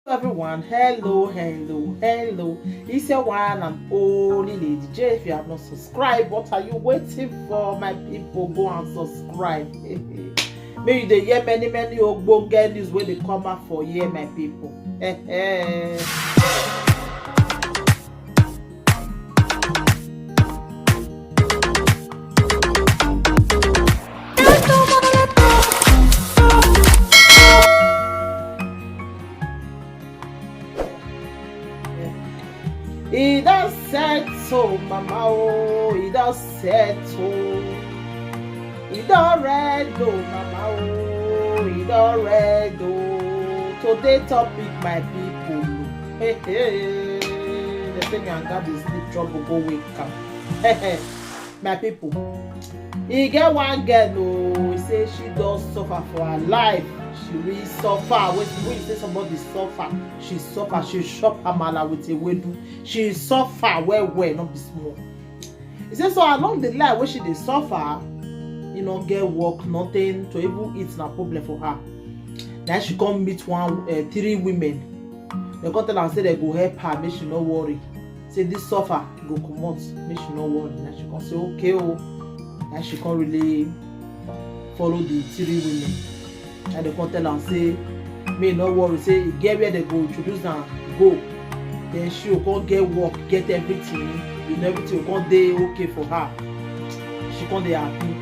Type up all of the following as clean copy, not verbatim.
Everyone, hello. It's your one and only Lady J. If you have not subscribed, what are you waiting for? My people, go and subscribe. Maybe they hear many ogbonge news where they come out for here, my people. He does said so, mama, oh, he does said so. He done read, oh, mama, oh, he done read, oh. Today topic, my people. Hey. They say me and God is sleep trouble, go wake up. My people. He get one girl, oh, he say she does suffer for her life. She really suffer. When you say somebody suffer, she suffer. She chop amala with a wedu. She suffer well, not be small. He says so along the line where she dey suffer, get work, nothing to even eat na problem for her. Now she come meet three women. They come tell her say they go help her, make she no worry. Say this suffer go comot, make she no worry. Now she come say okay, oh. Now she come really follow the three women. And they come tell her say, me no worry, say get where they go introduce her, go. Then she will come get work, get everything, everything will come dey okay for her. She come dey happy.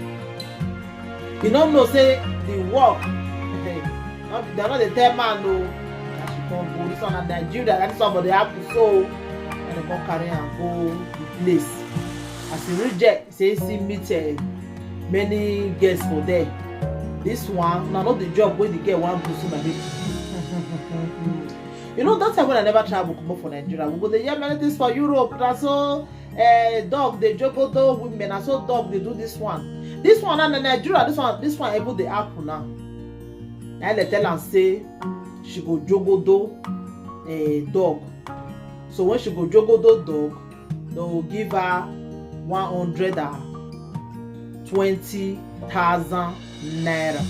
You don't know say the work, they're not the tell man no. And she come go, this one in Nigeria, and somebody happen so, and they come carry her go the place. As he reject, say he meet many guests for there. This one, now not the job where they get one person my baby. That time when I never travel come for Nigeria, we go the hear many things for Europe. And so dog they jogodo women, and so dog they do this one. This one and Nigeria, this one able the apple now. And they tell her say she go jogodo dog. So when she go jogodo dog, they will give her 120,000 naira.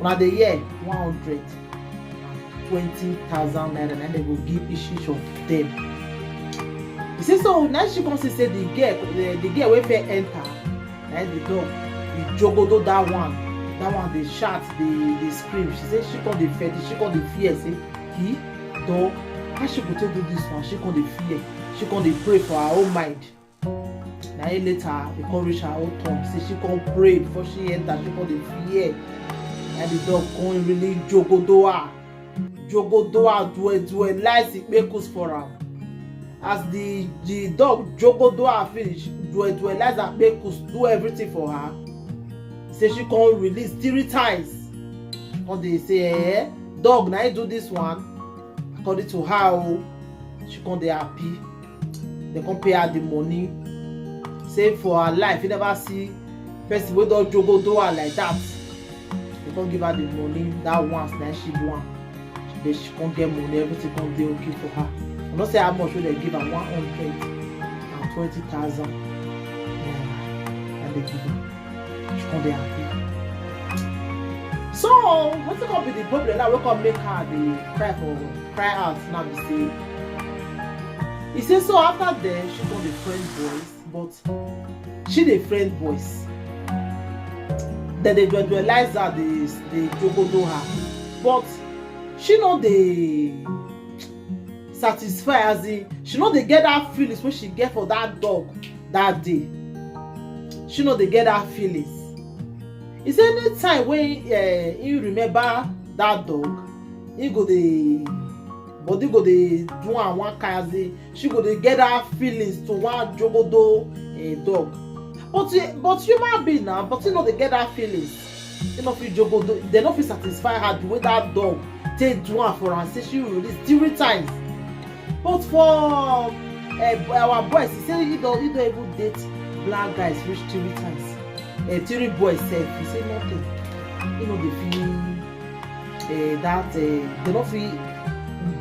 Now the year 120,000 naira, and they will give each of them. You see, so now she comes to say the girl will enter, and the dog, the jogodo that one they shout, they scream. She said she can't defend, she can't fear. Say he dog, how she go to do this one? She can't fear, she can't pray for her own mind. Now later, they come reach her own tongue. Say she can't pray before she enter. She can't fear, and the dog can't really jogodoa do a lies it make us for her. As the dog jogodoa finish, do a lies that make us do everything for her. Say she can't release 3 times. And they say, dog, now you do this one. According to her, she can't be happy. They can't pay her the money. Say for her life, you never see person wey don jogodoa like that. They can't give her the money that once, then she do one. Then she can't get money, everything can't be okay for her. I'm not say how much will they give her, 120,000 naira, and they give her. She can't be happy. So what's gonna be the problem that we can make her the cry out now? Be say, he says so after that she got the friend boys, but she the friend boys. Then they realize that they jogodo her, but she know they satisfy as in she know they get that feelings when she get for that dog that day. She know they get that feelings. It's any time when you remember that dog, you go the body go the do one kind. She go the get that feelings to one jogodo dog. But human being now, but they get that feelings. They not feel jogodo, they not feel satisfy her the way that dog take do one for her. Say she will release 3 times. But for our boys, he say you don't even date black guys reach 3 times. 3 boys said he say nothing. They feel that they not feel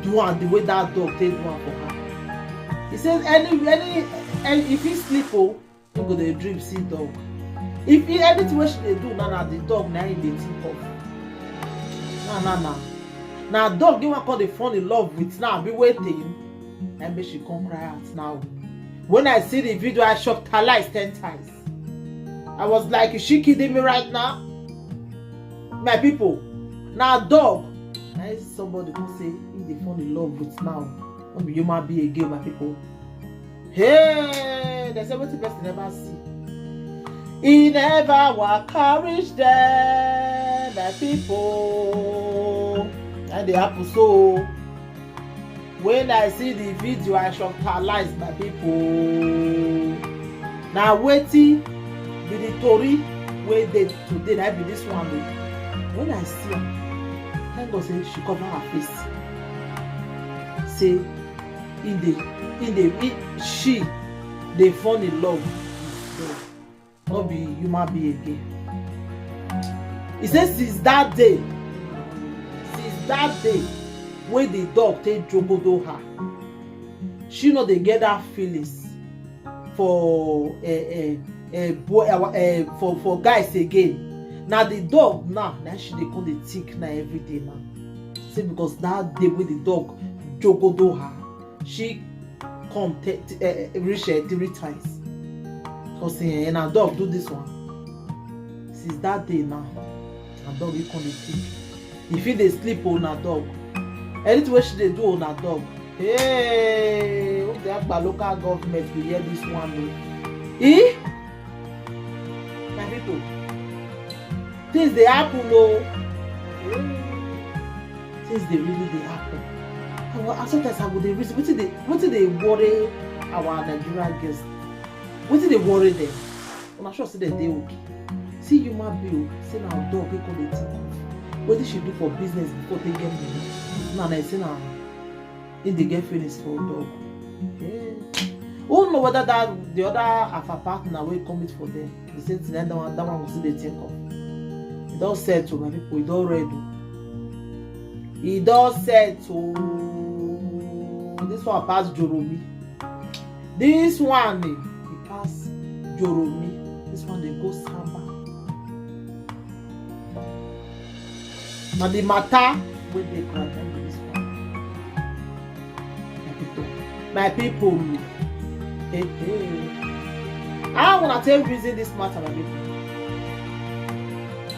do one the way that dog take do one for her. He says any if he sleep you go dey dream see dog. If anything wey she dey do now na the dog na him dey think of. Nah. Now dog you want call the fall in love with now be waiting and make she come cry out now. When I see the video, I shocked her lies 10 times. I was like, is she kidding me right now? My people, now dog. Now somebody who say if they fall in love with now, don't be human be again, my people. Hey, there's everything best you never see. He never will courage them, my people. And the apple so. When I see the video, I shocked her lies, my people. Now waiting be the story where they today. I be this one. When I see her, thank God say she cover her face. Say she they fall in love with not be human being again. He says since that day when the dog take jogodo her, she know they get that feelings for for guys again. Now the dog now she dey come dey think now every day now. Say because that day when the dog jogodo her, she come reach her 3 times. Cause and her dog do this one. Since that day now, her dog he come dey think. If he dey sleep on her dog, anything wey she dey do on her dog. Hey, hope the local government will hear this one though. My people, things dey happen oh. Things dey really dey happen. And sometimes I go dey reason wetin dey worry our Nigerian girls. Wetin dey worry them? Una sure say dem dey okay. See human being, say na dog wey come dey think of. Wetin she do for business before they get money? Now I say na if they get feelings for dog. Yeah. Who know whether that the other half a partner will come it for them? The same thing that one will see they think of. It don't settle, my people. It don't ready. It don't settle. This one pass Joromi. This one he pass Joromi. This one they go Samba. Now the matter when they grant this one. My people. Hey. I wanna tell you reason this matter, my people.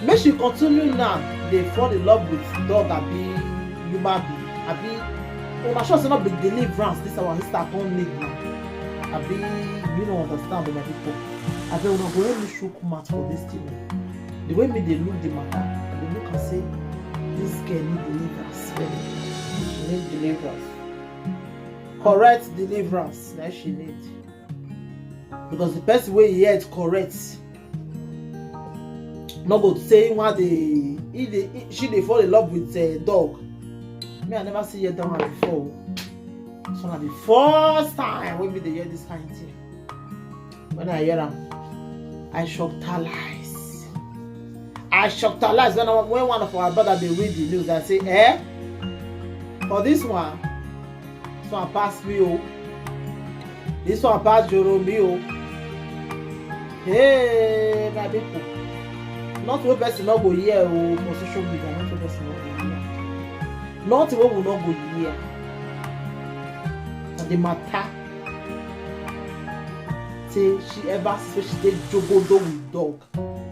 Make she continue now. They fall in love with dog and be human being. I be I'm sure it's not be deliverance. This our sister don't need now. I be you don't understand my people. I be when I go let me shook mat for this thing. The way me they look the matter, they look and say this girl need deliverance. She need deliverance. Correct deliverance that she need. Because the best way he heard correct. Not go to say what she they fall in love with a dog. Me I never see her that one before. So na the first time when me they hear this kind of thing. When I hear them, I shocked her lies. When one of our brothers they read the news, I say, for this one pass me oh. This one pass Joromi oh. Hey, my people. Not one person not go here oh for social media. Not one person not go here. Not one will not go here. And the matter. Say she ever say she did jogodo with dog.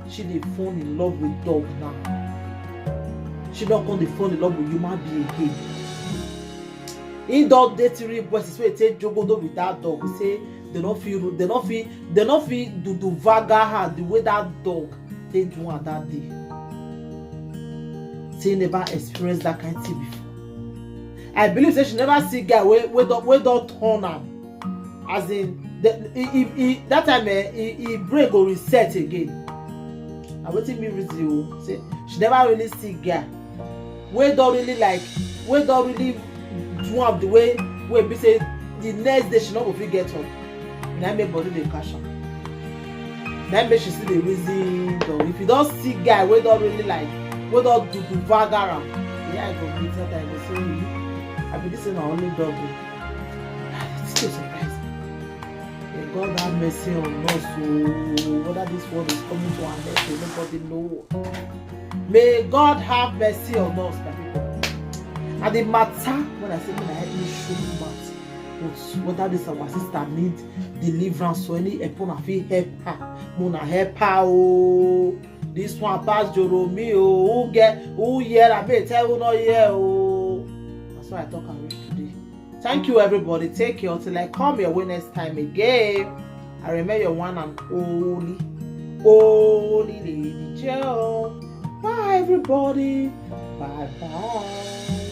She dey fall in love with dog now. She don't come dey fall in love with human being again. In dog dey 3 boys wey take jogodo with that dog. We say they don't feel do vaga her the way that dog take do her that day. Say never experienced that kind of thing before. I believe say she never see guy wey don't turn am. As in that time he break or reset again. I wetin me reason you say she never really see guy wey don't really do am the way be say the next day she not go fit get up. Na make body dey cash am. Na make she see the reason though. If you don't see guy wey don't really wey don't do vagar am, yeah I go meet that I go say I be this na only dog. It's still surprise me. May God have mercy on us. So whether this world is coming to an end, nobody know. May God have mercy on us, my people. And the matter, when I say when I help me show you matter, whether this our sister need deliverance or any help, I feel help her. Mona help her. Oh, this one pass Joromi. Oh, who hear? I bet tell who not hear. Oh, that's why I talk and read today. Thank you, everybody. Take care till I come your way next time again. I remember your one and only Lady Joe. Bye, everybody. Bye bye.